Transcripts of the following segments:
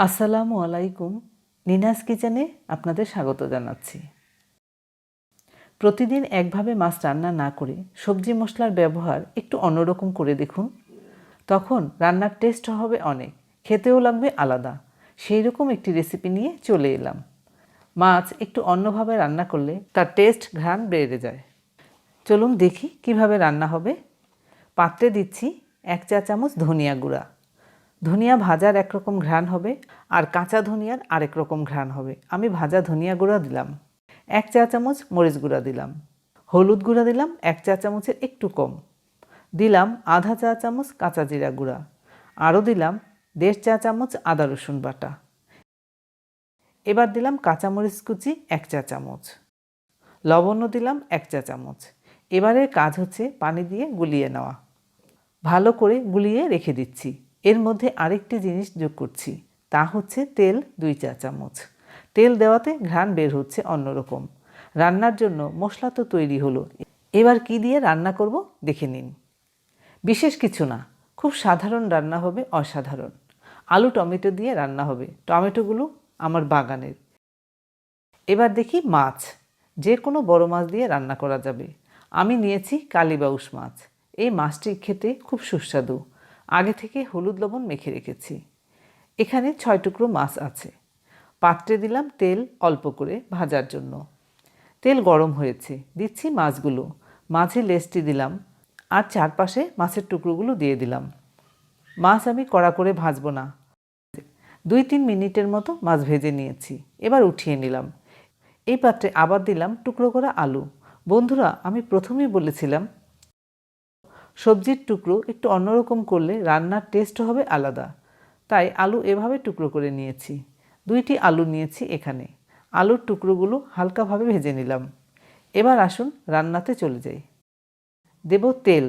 আসসালামু আলাইকুম। নিনাস কিচেনে আপনাদের স্বাগত জানাচ্ছি। প্রতিদিন একভাবে মাছ রান্না না করে সবজি মশলার ব্যবহার একটু অন্যরকম করে দেখুন। তখন রান্নার টেস্ট হবে অনেক, খেতেও লাগবে আলাদা। সেই রকম একটি রেসিপি নিয়ে চলে এলাম। মাছ একটু অন্যভাবে রান্না করলে তার টেস্ট ঘ্রাণ বেড়ে যায়। চলুন দেখি কিভাবে রান্না হবে। পাত্রে দিচ্ছি 1 চা চামচ ধনিয়া গুঁড়া। ধনিয়া ভাজার একরকম ঘ্রাণ হবে আর কাঁচা ধনিয়ার আরেক রকম ঘ্রাণ হবে। আমি ভাজা ধনিয়া গুঁড়া দিলাম। 1 চা চামচ মরিচ গুঁড়া দিলাম। হলুদ গুঁড়া দিলাম 1 চা চামচের একটু কম। দিলাম আধা চা চামচ কাঁচা জিরা গুঁড়া। আরও দিলাম 1.5 চা চামচ আদা রসুন বাটা। এবার দিলাম কাঁচামরিচ কুচি 1 চা চামচ। লবণও দিলাম 1 চা চামচ। এবারের কাজ হচ্ছে পানি দিয়ে গুলিয়ে নেওয়া। ভালো করে গুলিয়ে রেখে দিচ্ছি। এর মধ্যে আরেকটি জিনিস যোগ করছি, তা হচ্ছে তেল 2 চা চামচ। তেল দেওয়াতে ঘ্রাণ বের হচ্ছে অন্যরকম। রান্নার জন্য মশলা তো তৈরি হলো, এবার কি দিয়ে রান্না করব দেখে নিন। বিশেষ কিছু না, খুব সাধারণ রান্না হবে, অসাধারণ। আলু টমেটো দিয়ে রান্না হবে। টমেটোগুলো আমার বাগানের। এবার দেখি মাছ। যে কোনো বড় মাছ দিয়ে রান্না করা যাবে। আমি নিয়েছি কালীবাউস মাছ। এই মাছটি খেতে খুব সুস্বাদু। আগে থেকে হলুদ লবণ মেখে রেখেছি। এখানে 6 টুকরো মাছ আছে। পাত্রে দিলাম তেল অল্প করে ভাজার জন্য। তেল গরম হয়েছে, দিচ্ছি মাছগুলো। মাঝে লেজটি দিলাম আর চারপাশে মাছের টুকরোগুলো দিয়ে দিলাম। মাছ আমি কড়া করে ভাজবো না, 2-3 মিনিটের মতো মাছ ভেজে নিয়েছি। এবার উঠিয়ে নিলাম। এই পাত্রে আবার দিলাম টুকরো করা আলু। বন্ধুরা, আমি প্রথমেই বলেছিলাম সবজির টুকরো একটু অন্যরকম করলে রান্নার টেস্ট হবে আলাদা। তাই আলু এভাবে টুকরো করে নিয়েছি। 2টি আলু নিয়েছি এখানে। আলুর টুকরোগুলো হালকাভাবে ভেজে নিলাম। এবার আসুন রান্নাতে চলে যাই। দেব তেল,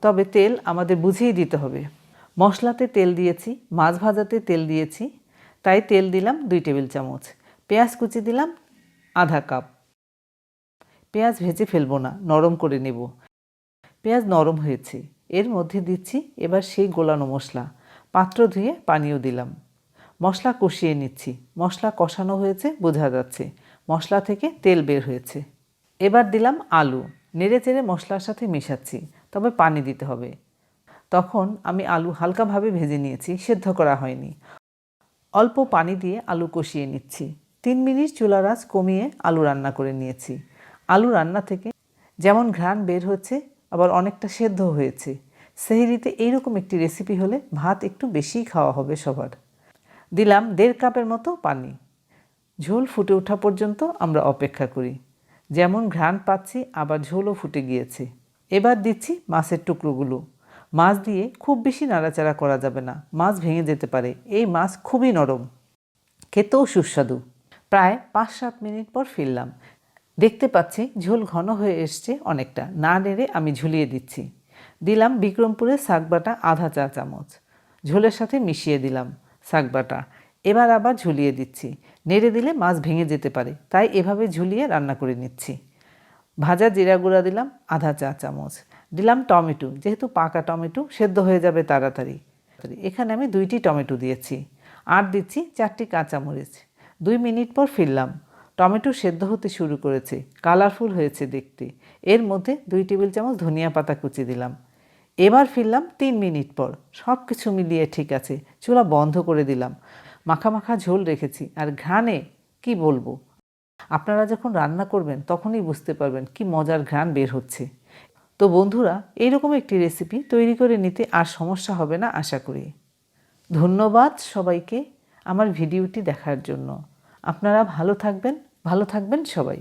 তবে তেল আমাদের বুঝিয়ে দিতে হবে। মশলাতে তেল দিয়েছি, মাছ ভাজাতে তেল দিয়েছি, তাই তেল দিলাম 2 টেবিল চামচ। পেঁয়াজ কুচি দিলাম আধা কাপ। পেঁয়াজ ভেজে ফেলবো না, নরম করে নেব। পেঁয়াজ নরম হয়েছে, এর মধ্যে দিচ্ছি এবার সেই গোলানো মশলা। পাত্র ধুয়ে পানিও দিলাম। মশলা কষিয়ে নিচ্ছি। মশলা কষানো হয়েছে বোঝা যাচ্ছে, মশলা থেকে তেল বের হয়েছে। এবার দিলাম আলু। নেড়ে চেড়ে মশলার সাথে মেশাচ্ছি, তবে পানি দিতে হবে। তখন আমি আলু হালকাভাবে ভেজে নিয়েছি, সেদ্ধ করা হয়নি। অল্প পানি দিয়ে আলু কষিয়ে নিচ্ছি। 3 মিনিট চুলার আঁচ কমিয়ে আলু রান্না করে নিয়েছি। আলু রান্না থেকে যেমন ঘ্রাণ বের হচ্ছে, আবার অনেকটা সেদ্ধ হয়েছে। সেহরিতে এইরকম একটি রেসিপি হলে ভাত একটু বেশিই খাওয়া হবে সবার। দিলাম 1.5 কাপের মতো পানি। ঝোল ফুটে ওঠা পর্যন্ত আমরা অপেক্ষা করি। যেমন ঘ্রাণ পাচ্ছি, আবার ঝোলও ফুটে গিয়েছে। এবার দিচ্ছি মাছের টুকরোগুলো। মাছ দিয়ে খুব বেশি নাড়াচাড়া করা যাবে না, মাছ ভেঙে যেতে পারে। এই মাছ খুবই নরম, খেতেও সুস্বাদু। প্রায় 5-7 মিনিট পর ফিরলাম। দেখতে পাচ্ছি ঝোল ঘন হয়ে এসছে অনেকটা। না নেড়ে আমি ঝুলিয়ে দিচ্ছি। দিলাম বিক্রমপুরের শাকবাটা আধা চা চামচ। ঝোলের সাথে মিশিয়ে দিলাম শাকবাটা। এবার আবার ঝুলিয়ে দিচ্ছি। নেড়ে দিলে মাছ ভেঙে যেতে পারে, তাই এভাবে ঝুলিয়ে রান্না করে নিচ্ছি। ভাজা জিরা গুঁড়া দিলাম আধা চা চামচ। দিলাম টমেটো, যেহেতু পাকা টমেটো সেদ্ধ হয়ে যাবে তাড়াতাড়ি। এখানে আমি 2টি টমেটো দিয়েছি। আর দিচ্ছি 4টি কাঁচামরিচ। 2 মিনিট পর ফিরলাম। টমেটো সেদ্ধ হতে শুরু করেছে, কালারফুল হয়েছে দেখতে। এর মধ্যে 2 টেবিল চামচ ধনিয়া পাতা কুচি দিলাম। এবার ফিরলাম 3 মিনিট পর। সব কিছু মিলিয়ে ঠিক আছে। চুলা বন্ধ করে দিলাম। মাখা মাখা ঝোল রেখেছি, আর ঘ্রাণে কি বলবো। আপনারা যখন রান্না করবেন তখনই বুঝতে পারবেন কি মজার ঘ্রাণ বের হচ্ছে। তো বন্ধুরা, এইরকম একটি রেসিপি তৈরি করে নিতে আর সমস্যা হবে না আশা করি। ধন্যবাদ সবাইকে আমার ভিডিওটি দেখার জন্য। আপনারা ভালো থাকবেন সবাই।